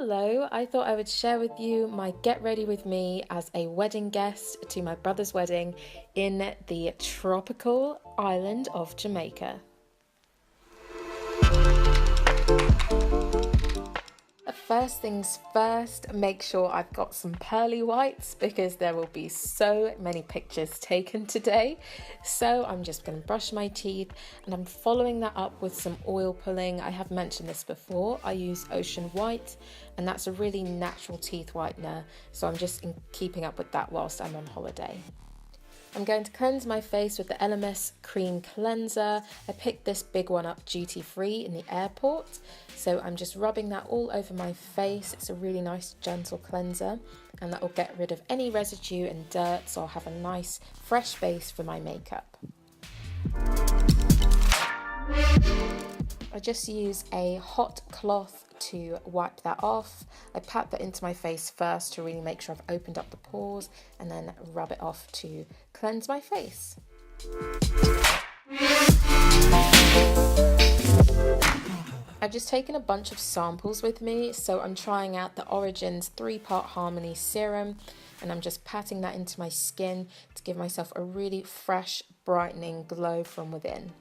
Hello, I thought I would share with you my get ready with me as a wedding guest to my brother's wedding in the tropical island of Jamaica. First things first, make sure I've got some pearly whites because there will be so many pictures taken today. So I'm just going to brush my teeth and I'm following that up with some oil pulling. I have mentioned this before, I use Ocean White and that's a really natural teeth whitener. So I'm just keeping up with that whilst I'm on holiday. I'm going to cleanse my face with the LMS Cream Cleanser. I picked this big one up duty free in the airport. So I'm just rubbing that all over my face. It's a really nice gentle cleanser and that will get rid of any residue and dirt, so I'll have a nice fresh base for my makeup. I just use a hot cloth to wipe that off. I pat that into my face first to really make sure I've opened up the pores and then rub it off to cleanse my face. I've just taken a bunch of samples with me, so I'm trying out the Origins 3-part Harmony Serum and I'm just patting that into my skin to give myself a really fresh, brightening glow from within.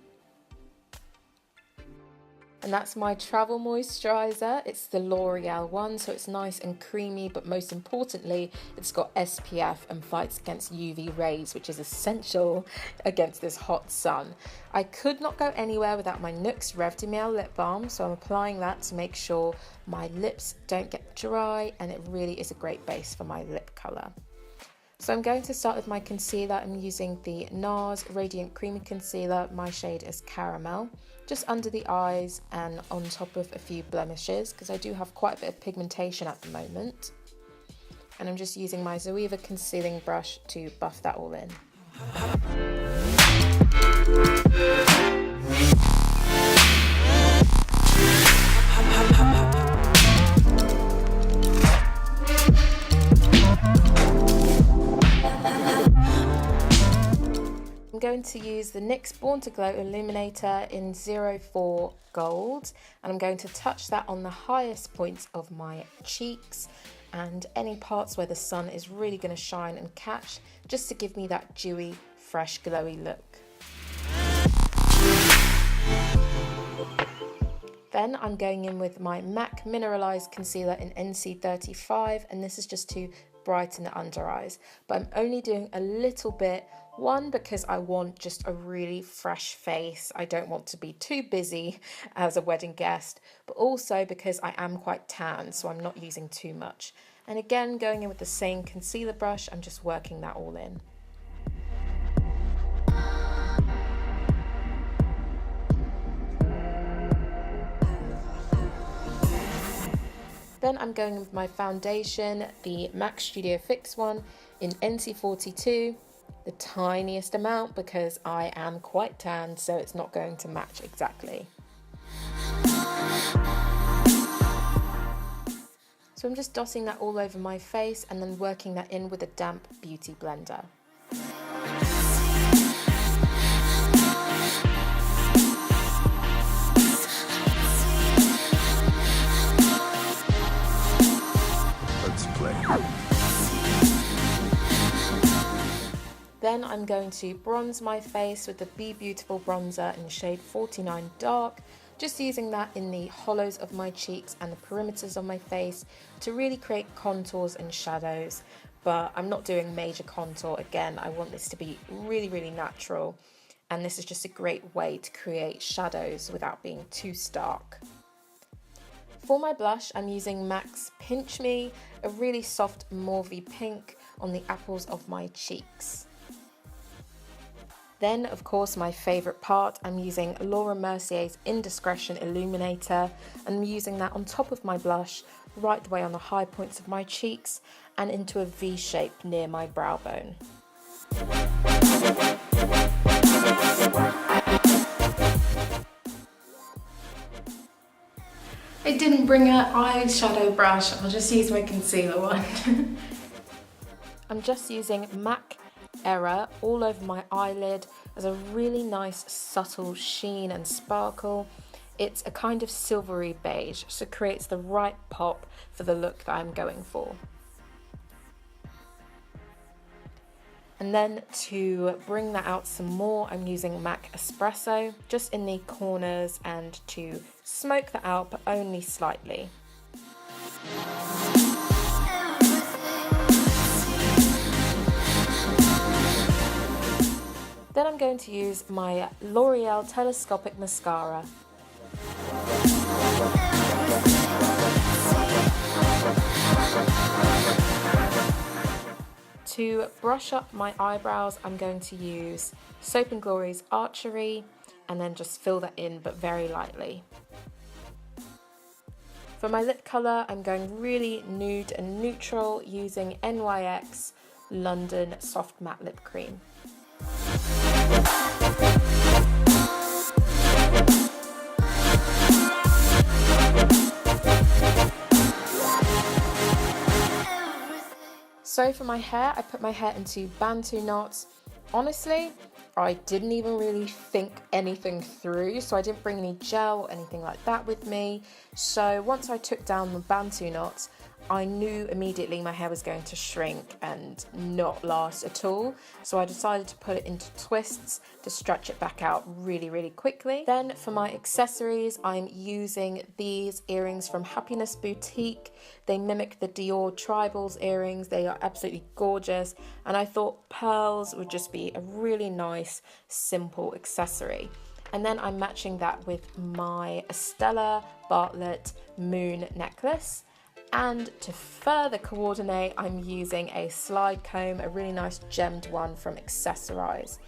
And that's my travel moisturiser. It's the L'Oreal one, so it's nice and creamy, but most importantly, it's got SPF and fights against UV rays, which is essential against this hot sun. I could not go anywhere without my NYX Rev de Miel lip balm, so I'm applying that to make sure my lips don't get dry, and it really is a great base for my lip colour. So I'm going to start with my concealer. I'm using the NARS Radiant Creamy Concealer. My shade is Caramel, just under the eyes and on top of a few blemishes because I do have quite a bit of pigmentation at the moment. And I'm just using my Zoeva concealing brush to buff that all in. I'm going to use the NYX Born to Glow Illuminator in 04 Gold, and I'm going to touch that on the highest points of my cheeks and any parts where the sun is really going to shine and catch, just to give me that dewy, fresh, glowy look. Then I'm going in with my MAC Mineralized Concealer in NC35, and this is just to brighten the under eyes, but I'm only doing a little bit. One, because I want just a really fresh face. I don't want to be too busy as a wedding guest, but also because I am quite tan, so I'm not using too much. And again, going in with the same concealer brush, I'm just working that all in. Then I'm going with my foundation, the MAC Studio Fix one in NC42. The tiniest amount because I am quite tan, so it's not going to match exactly. So I'm just dotting that all over my face and then working that in with a damp beauty blender. Let's play. Then I'm going to bronze my face with the Be Beautiful bronzer in shade 49 Dark, just using that in the hollows of my cheeks and the perimeters of my face to really create contours and shadows, but I'm not doing major contour. Again, I want this to be really, really natural, and this is just a great way to create shadows without being too stark. For my blush, I'm using MAC's Pinch Me, a really soft mauvey pink on the apples of my cheeks. Then, of course, my favourite part, I'm using Laura Mercier's Indiscretion Illuminator, and I'm using that on top of my blush, right the way on the high points of my cheeks and into a V shape near my brow bone. I didn't bring an eyeshadow brush, I'll just use my concealer one. I'm just using MAC Error all over my eyelid as a really nice subtle sheen and sparkle. It's a kind of silvery beige, so it creates the right pop for the look that I'm going for. And then to bring that out some more, I'm using MAC Espresso just in the corners and to smoke that out, but only slightly. Then I'm going to use my L'Oreal Telescopic Mascara. To brush up my eyebrows, I'm going to use Soap & Glory's Archery and then just fill that in, but very lightly. For my lip colour, I'm going really nude and neutral using NYX London Soft Matte Lip Cream. So for my hair, I put my hair into Bantu knots. Honestly, I didn't even really think anything through, so I didn't bring any gel or anything like that with me. So once I took down the Bantu knots, I knew immediately my hair was going to shrink and not last at all. So I decided to put it into twists to stretch it back out really, really quickly. Then for my accessories, I'm using these earrings from Happiness Boutique. They mimic the Dior Tribals earrings. They are absolutely gorgeous. And I thought pearls would just be a really nice, simple accessory. And then I'm matching that with my Estella Bartlett Moon necklace. And to further coordinate, I'm using a slide comb, a really nice gemmed one from Accessorize.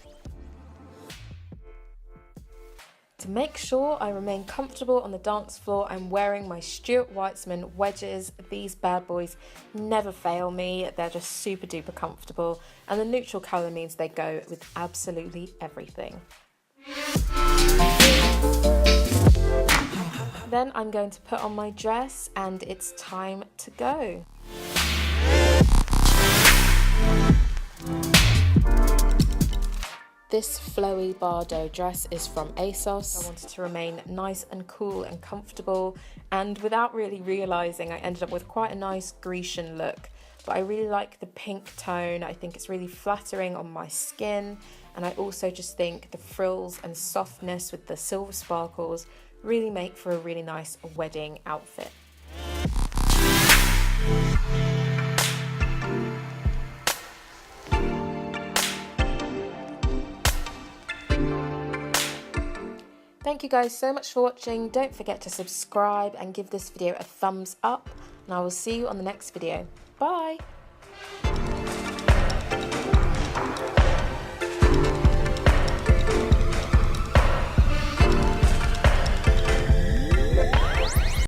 To make sure I remain comfortable on the dance floor, I'm wearing my Stuart Weitzman wedges. These bad boys never fail me. They're just super duper comfortable. And the neutral colour means they go with absolutely everything. Then I'm going to put on my dress and it's time to go. This flowy Bardo dress is from ASOS. I wanted to remain nice and cool and comfortable, and without really realising, I ended up with quite a nice Grecian look. But I really like the pink tone. I think it's really flattering on my skin, and I also just think the frills and softness with the silver sparkles really make for a really nice wedding outfit. Thank you guys so much for watching. Don't forget to subscribe and give this video a thumbs up, and I will see you on the next video. Bye!